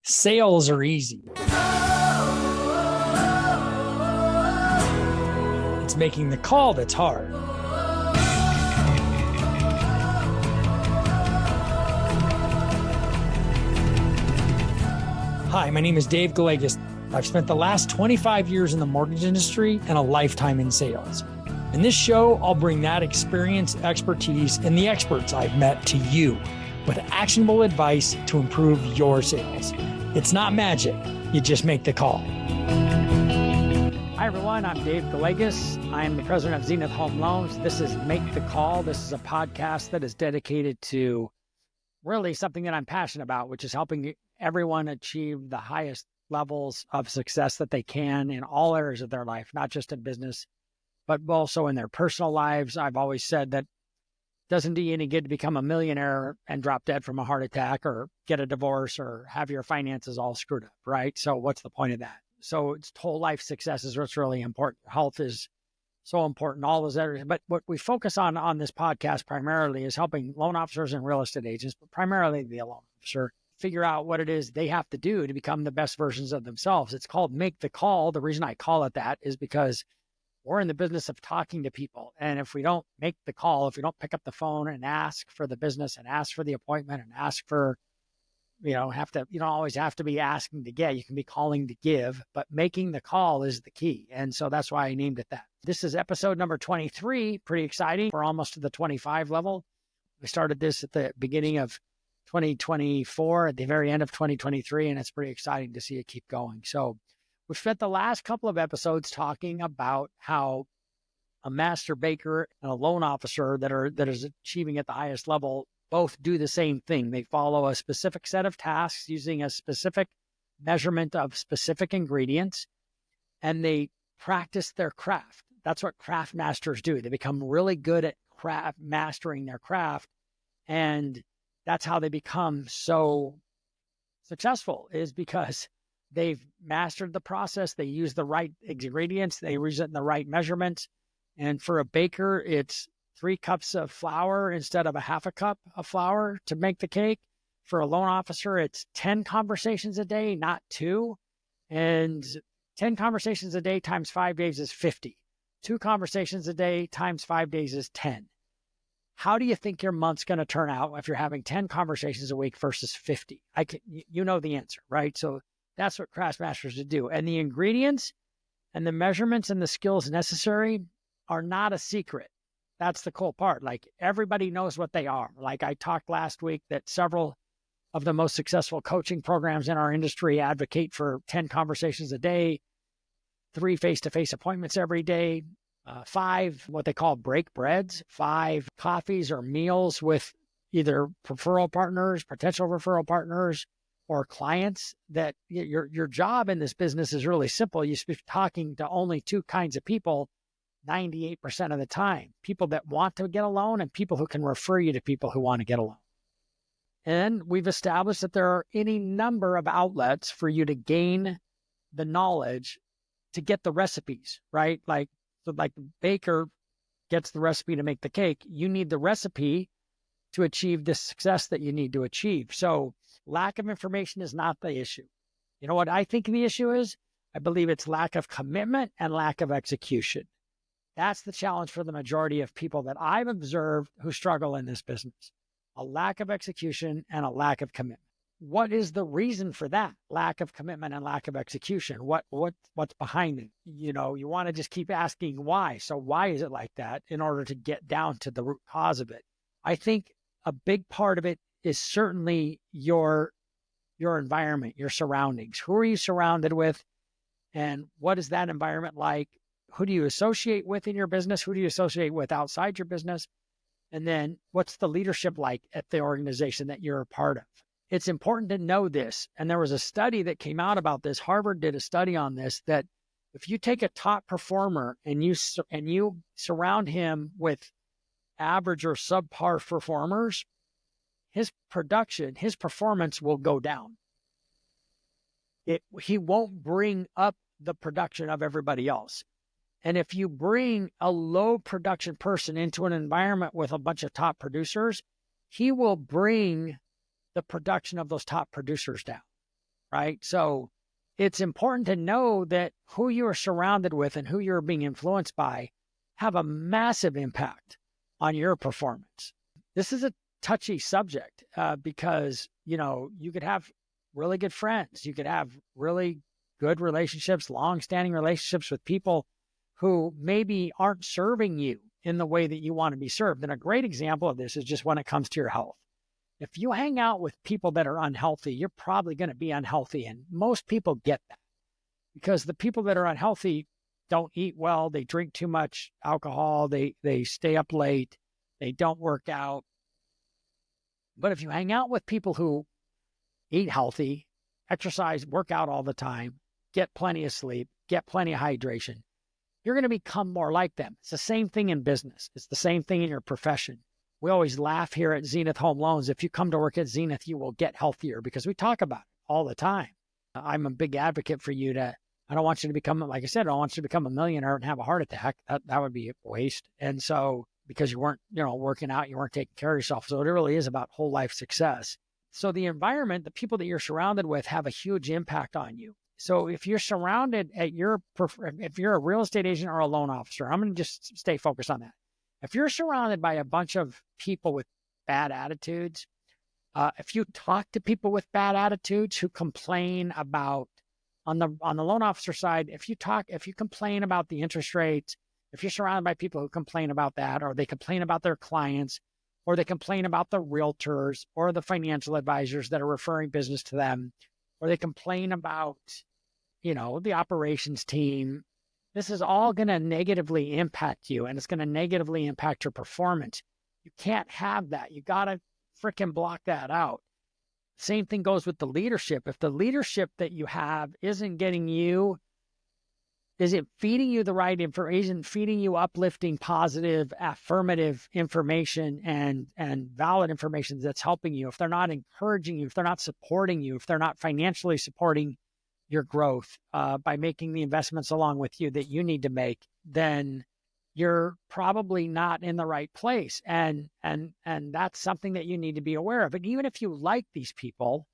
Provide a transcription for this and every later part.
Sales are easy. It's making the call that's hard. Hi, my name is Dave Gallegos. I've spent the last 25 years in the mortgage industry and a lifetime in sales. In this show, I'll bring that experience, expertise, and the experts I've met to you with actionable advice to improve your sales. It's not magic. You just make the call. Hi, everyone. I'm Dave Gallegos. I am the president of Zenith Home Loans. This is Make the Call. This is a podcast that is dedicated to really something that I'm passionate about, which is helping everyone achieve the highest levels of success that they can in all areas of their life, not just in business, but also in their personal lives. I've always said that it doesn't do you any good to become a millionaire and drop dead from a heart attack or get a divorce or have your finances all screwed up, right? So what's the point of that? So it's whole life success is what's really important. Health is so important, all those areas. But what we focus on this podcast primarily is helping loan officers and real estate agents, but primarily the loan officer, figure out what it is they have to do to become the best versions of themselves. It's called Make the Call. The reason I call it that is because we're in the business of talking to people. And if we don't make the call, if we don't pick up the phone and ask for the business and ask for the appointment and ask for, you don't always have to be asking to get, you can be calling to give, but making the call is the key. And so that's why I named it that. This is episode number 23, pretty exciting. We're almost to the 25 level. We started this at the beginning of 2024, at the very end of 2023, and it's pretty exciting to see it keep going. So we've spent the last couple of episodes talking about how a master baker and a loan officer that is achieving at the highest level both do the same thing. They follow a specific set of tasks using a specific measurement of specific ingredients, and they practice their craft. That's what craft masters do. They become really good at mastering their craft, and that's how they become so successful, is because they've mastered the process. They use the right ingredients. They use it in the right measurements. And for a baker, it's 3 cups of flour instead of a half a cup of flour to make the cake. For a loan officer, it's 10 conversations a day, not 2. And 10 conversations a day times 5 days is 50. 2 conversations a day times 5 days is 10. How do you think your month's going to turn out if you're having 10 conversations a week versus 50? You know the answer, right? So that's what craft masters do. And the ingredients and the measurements and the skills necessary are not a secret. That's the cool part. Like, everybody knows what they are. Like, I talked last week that several of the most successful coaching programs in our industry advocate for 10 conversations a day, 3 face-to-face appointments every day, 5 what they call break breads, 5 coffees or meals with either referral partners, potential referral partners, or clients. That your job in this business is really simple. You should be talking to only 2 kinds of people 98% of the time: people that want to get a loan and people who can refer you to people who want to get a loan. And we've established that there are any number of outlets for you to gain the knowledge to get the recipes, right? Like the baker gets the recipe to make the cake. You need the recipe to achieve the success that you need to achieve. So lack of information is not the issue. You know what I think the issue is? I believe it's lack of commitment and lack of execution. That's the challenge for the majority of people that I've observed who struggle in this business: a lack of execution and a lack of commitment. What is the reason for that lack of commitment and lack of execution? What's behind it? You want to just keep asking why. So why is it like that in order to get down to the root cause of it? I think a big part of it is certainly your environment, your surroundings. Who are you surrounded with? And what is that environment like? Who do you associate with in your business? Who do you associate with outside your business? And then what's the leadership like at the organization that you're a part of? It's important to know this. And there was a study that came out about this. Harvard did a study on this, that if you take a top performer and you surround him with average or subpar performers, his performance will go down. He won't bring up the production of everybody else. And if you bring a low production person into an environment with a bunch of top producers, he will bring the production of those top producers down. right? So it's important to know that who you are surrounded with and who you're being influenced by have a massive impact on your performance. This is a touchy subject because, you could have really good friends. You could have really good relationships, long-standing relationships with people who maybe aren't serving you in the way that you want to be served. And a great example of this is just when it comes to your health. If you hang out with people that are unhealthy, you're probably going to be unhealthy. And most people get that because the people that are unhealthy don't eat well. They drink too much alcohol. They stay up late. They don't work out. But if you hang out with people who eat healthy, exercise, work out all the time, get plenty of sleep, get plenty of hydration, you're going to become more like them. It's the same thing in business. It's the same thing in your profession. We always laugh here at Zenith Home Loans. If you come to work at Zenith, you will get healthier because we talk about it all the time. I'm a big advocate for you I don't want you to become, like I said, I don't want you to become a millionaire and have a heart attack. That would be a waste. And so, because you weren't, working out, you weren't taking care of yourself. So it really is about whole life success. So the environment, the people that you're surrounded with have a huge impact on you. So if you're surrounded if you're a real estate agent or a loan officer, I'm going to just stay focused on that. If you're surrounded by a bunch of people with bad attitudes, if you talk to people with bad attitudes who complain about, on the loan officer side, if you complain about the interest rates, if you're surrounded by people who complain about that, or they complain about their clients, or they complain about the realtors or the financial advisors that are referring business to them, or they complain about, the operations team, this is all going to negatively impact you, and it's going to negatively impact your performance. You can't have that. You got to freaking block that out. Same thing goes with the leadership. If the leadership that you have isn't feeding you the right information, isn't feeding you uplifting, positive, affirmative information and valid information that's helping you, if they're not encouraging you, if they're not supporting you, if they're not financially supporting your growth by making the investments along with you that you need to make, then you're probably not in the right place. And that's something that you need to be aware of. And even if you like these people,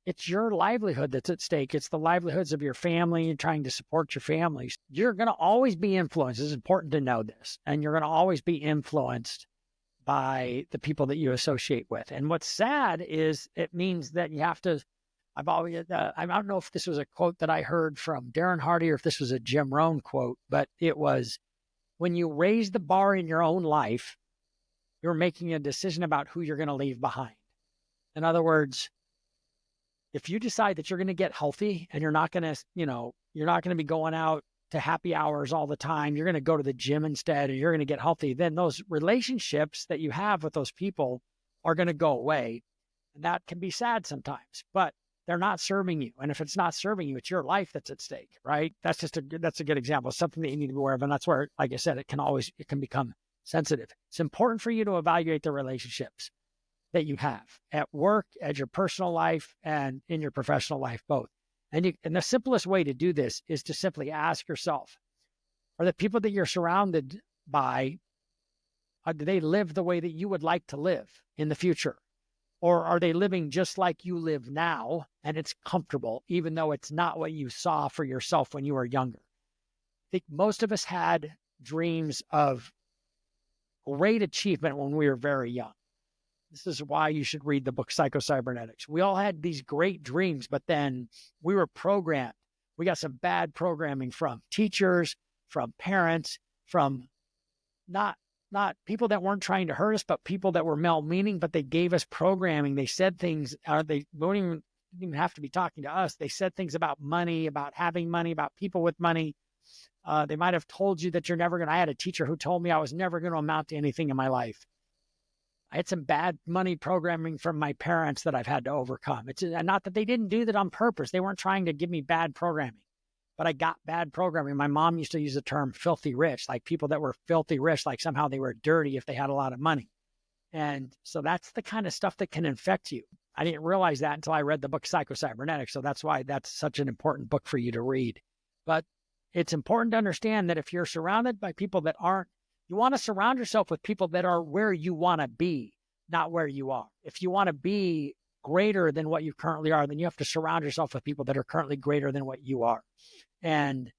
it's your livelihood that's at stake. It's the livelihoods of your family. You're trying to support your families. You're going to always be influenced. It's important to know this. And you're going to always be influenced by the people that you associate with. And what's sad is it means that you have to, I don't know if this was a quote that I heard from Darren Hardy or if this was a Jim Rohn quote, but it was, when you raise the bar in your own life, you're making a decision about who you're going to leave behind. In other words, if you decide that you're going to get healthy and you're not going to be going out to happy hours all the time, you're going to go to the gym instead, and you're going to get healthy, then those relationships that you have with those people are going to go away. And that can be sad sometimes, but they're not serving you. And if it's not serving you, it's your life that's at stake, right? That's a good example of something that you need to be aware of. And that's where, like I said, it can become sensitive. It's important for you to evaluate the relationships that you have at work, at your personal life, and in your professional life, both. And the simplest way to do this is to simply ask yourself, are the people that you're surrounded by, do they live the way that you would like to live in the future? Or are they living just like you live now, and it's comfortable, even though it's not what you saw for yourself when you were younger? I think most of us had dreams of great achievement when we were very young. This is why you should read the book Psycho-Cybernetics. We all had these great dreams, but then we were programmed. We got some bad programming from teachers, from parents, from not people that weren't trying to hurt us, but people that were well-meaning, but they gave us programming. They said things, they didn't even have to be talking to us. They said things about money, about having money, about people with money. They might have told you that I had a teacher who told me I was never going to amount to anything in my life. I had some bad money programming from my parents that I've had to overcome. It's not that they didn't do that on purpose. They weren't trying to give me bad programming, but I got bad programming. My mom used to use the term filthy rich, like people that were filthy rich, like somehow they were dirty if they had a lot of money. And so that's the kind of stuff that can infect you. I didn't realize that until I read the book Psycho-Cybernetics. So that's why that's such an important book for you to read. But it's important to understand that if you're surrounded by people that aren't, you want to surround yourself with people that are where you want to be, not where you are. If you want to be greater than what you currently are, then you have to surround yourself with people that are currently greater than what you are. And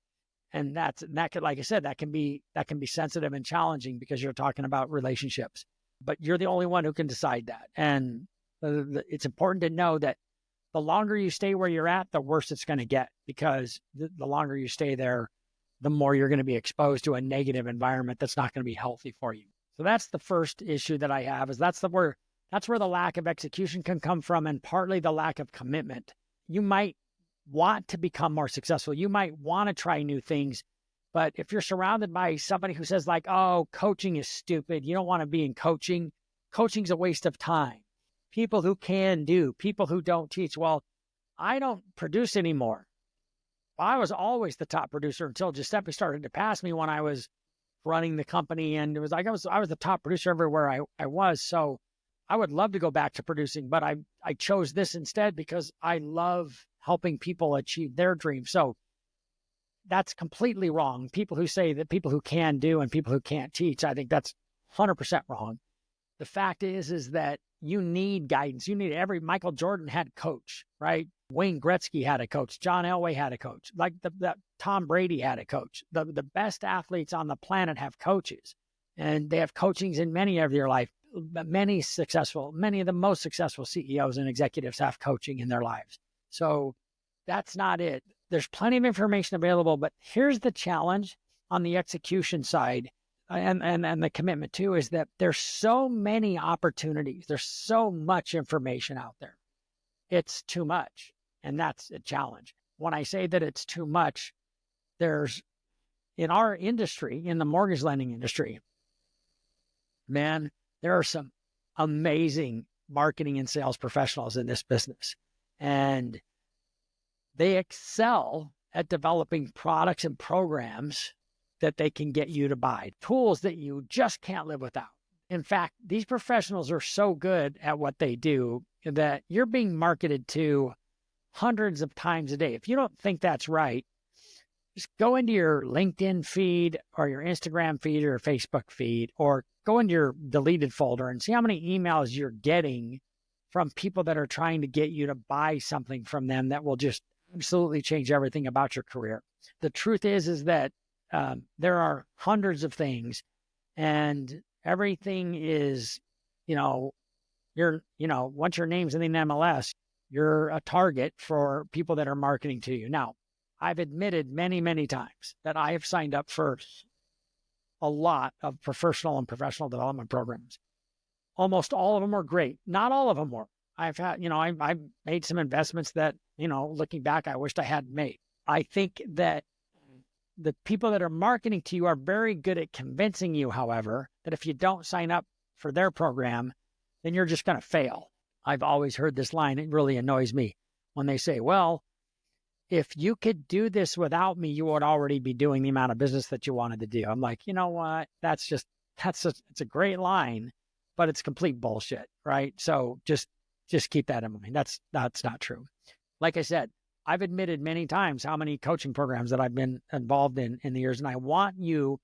that could, like I said, that can be sensitive and challenging because you're talking about relationships, but you're the only one who can decide that. And it's important to know that the longer you stay where you're at, the worse it's going to get, because the longer you stay there, the more you're going to be exposed to a negative environment that's not going to be healthy for you. So that's the first issue that I have, is that's where the lack of execution can come from, and partly the lack of commitment. You might want to become more successful. You might want to try new things, but if you're surrounded by somebody who says like, oh, coaching is stupid, you don't want to be in coaching. Coaching's a waste of time. People who can do, people who don't teach. Well, I don't produce anymore. I was always the top producer until Giuseppe started to pass me when I was running the company. And it was like I was the top producer everywhere I was. So I would love to go back to producing, but I chose this instead because I love helping people achieve their dreams. So that's completely wrong. People who say that people who can do and people who can't teach, I think that's 100% wrong. The fact is that you need guidance. You need Michael Jordan had a coach, right? Wayne Gretzky had a coach. John Elway had a coach. Like Tom Brady had a coach. The best athletes on the planet have coaches, and they have coachings in many of their life. Many of the most successful CEOs and executives have coaching in their lives. So that's not it. There's plenty of information available, but here's the challenge on the execution side and the commitment too, is that there's so many opportunities. There's so much information out there. It's too much. And that's a challenge. When I say that it's too much, there's, in our industry, in the mortgage lending industry, man, there are some amazing marketing and sales professionals in this business. And they excel at developing products and programs that they can get you to buy, tools that you just can't live without. In fact, these professionals are so good at what they do that you're being marketed to hundreds of times a day. If you don't think that's right, just go into your LinkedIn feed or your Instagram feed or your Facebook feed, or go into your deleted folder and see how many emails you're getting from people that are trying to get you to buy something from them that will just absolutely change everything about your career. The truth is that there are hundreds of things, and everything is, once your name's in the MLS, you're a target for people that are marketing to you. Now, I've admitted many, many times that I have signed up for a lot of professional development programs. Almost all of them are great. Not all of them were. I've made some investments that, looking back, I wished I hadn't made. I think that the people that are marketing to you are very good at convincing you, however, that if you don't sign up for their program, then you're just going to fail. I've always heard this line. It really annoys me when they say, well, if you could do this without me, you would already be doing the amount of business that you wanted to do. I'm like, you know what? It's a great line, but it's complete bullshit, right? So just keep that in mind. That's not true. Like I said, I've admitted many times how many coaching programs that I've been involved in the years, and I want you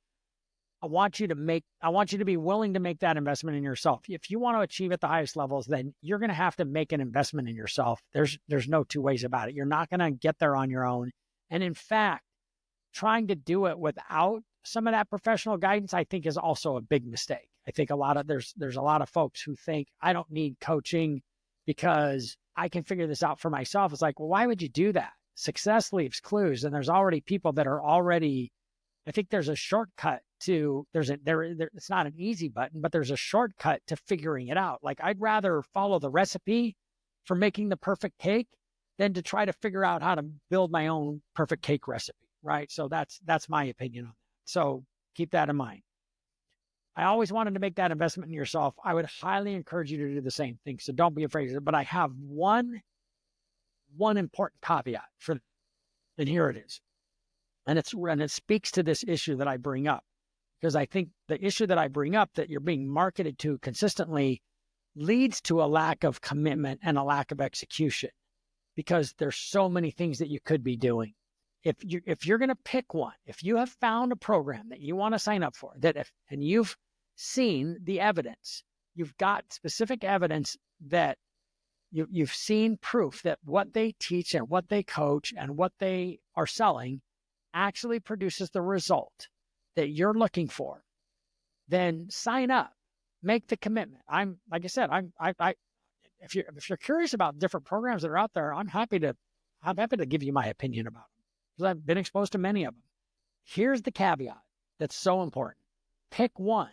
to be willing to make that investment in yourself. If you want to achieve at the highest levels, then you're going to have to make an investment in yourself. There's no two ways about it. You're not going to get there on your own. And in fact, trying to do it without some of that professional guidance, I think, is also a big mistake. I think there's a lot of folks who think, I don't need coaching because I can figure this out for myself. It's like, well, why would you do that? Success leaves clues, and there's already people that are already. I think there's a shortcut to it's not an easy button, but there's a shortcut to figuring it out. Like, I'd rather follow the recipe for making the perfect cake than to try to figure out how to build my own perfect cake recipe, right? So that's my opinion on that. So keep that in mind. I always wanted to make that investment in yourself. I would highly encourage you to do the same thing. So don't be afraid of it. But I have one important caveat and here it is. And it speaks to this issue that I bring up, because I think the issue that I bring up, that you're being marketed to consistently, leads to a lack of commitment and a lack of execution, because there's so many things that you could be doing. If you're going to pick one, if you have found a program that you want to sign up for, and you've seen the evidence, you've got specific evidence that You've seen proof that what they teach and what they coach and what they are selling actually produces the result that you're looking for. Then sign up, make the commitment. Like I said, if you're curious about different programs that are out there, I'm happy to give you my opinion about them because I've been exposed to many of them. Here's the caveat that's so important. Pick one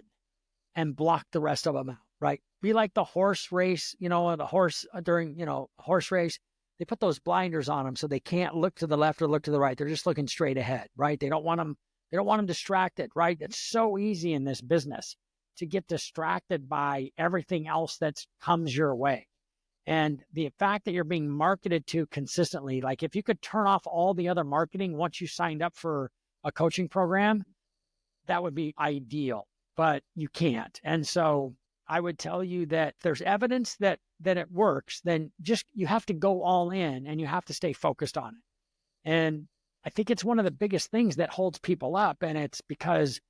and block the rest of them out, right? Be like the horse race, the horse during, horse race, they put those blinders on them so they can't look to the left or look to the right. They're just looking straight ahead, right? They don't want them distracted, right? It's so easy in this business to get distracted by everything else that comes your way. And the fact that you're being marketed to consistently, like if you could turn off all the other marketing once you signed up for a coaching program, that would be ideal, but you can't. And so I would tell you that if there's evidence that it works, then just you have to go all in and you have to stay focused on it. And I think it's one of the biggest things that holds people up, and it's because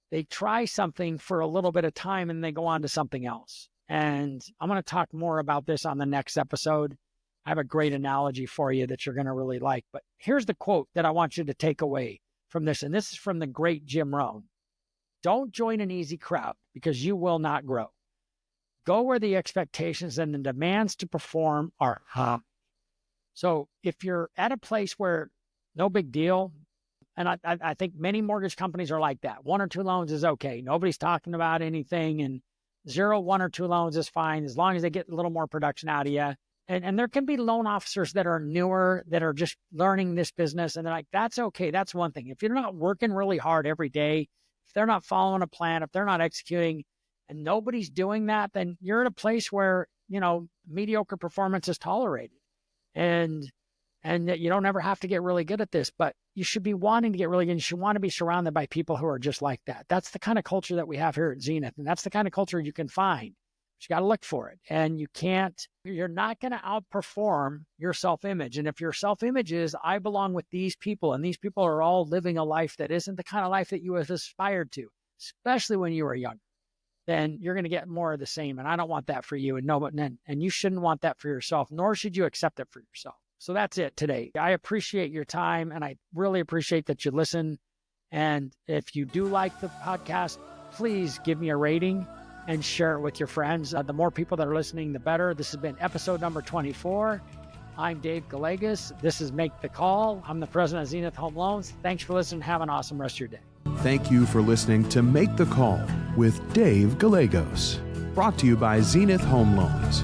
they try something for a little bit of time and they go on to something else. And I'm going to talk more about this on the next episode. I have a great analogy for you that you're going to really like. But here's the quote that I want you to take away from this. And this is from the great Jim Rohn. Don't join an easy crowd because you will not grow. Go where the expectations and the demands to perform are high. So if you're at a place where no big deal, and I think many mortgage companies are like that. 1 or 2 loans is okay. Nobody's talking about anything, and 0, 1 or 2 loans is fine as long as they get a little more production out of you. And there can be loan officers that are newer, that are just learning this business, and they're like, that's okay. That's one thing. If you're not working really hard every day, if they're not following a plan, if they're not executing, and nobody's doing that, then you're in a place where, mediocre performance is tolerated. And that you don't ever have to get really good at this, but you should be wanting to get really good. You should want to be surrounded by people who are just like that. That's the kind of culture that we have here at Zenith. And that's the kind of culture you can find. You got to look for it. And you're not going to outperform your self-image. And if your self-image is, I belong with these people, and these people are all living a life that isn't the kind of life that you have aspired to, especially when you were young, then you're going to get more of the same. And I don't want that for you. And you shouldn't want that for yourself, nor should you accept it for yourself. So that's it today. I appreciate your time, and I really appreciate that you listen. And if you do like the podcast, please give me a rating and share it with your friends. The more people that are listening, the better. This has been episode number 24. I'm Dave Gallegos. This is Make the Call. I'm the president of Zenith Home Loans. Thanks for listening. Have an awesome rest of your day. Thank you for listening to Make the Call with Dave Gallegos, brought to you by Zenith Home Loans.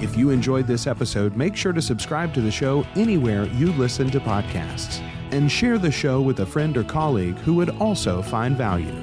If you enjoyed this episode, make sure to subscribe to the show anywhere you listen to podcasts, and share the show with a friend or colleague who would also find value.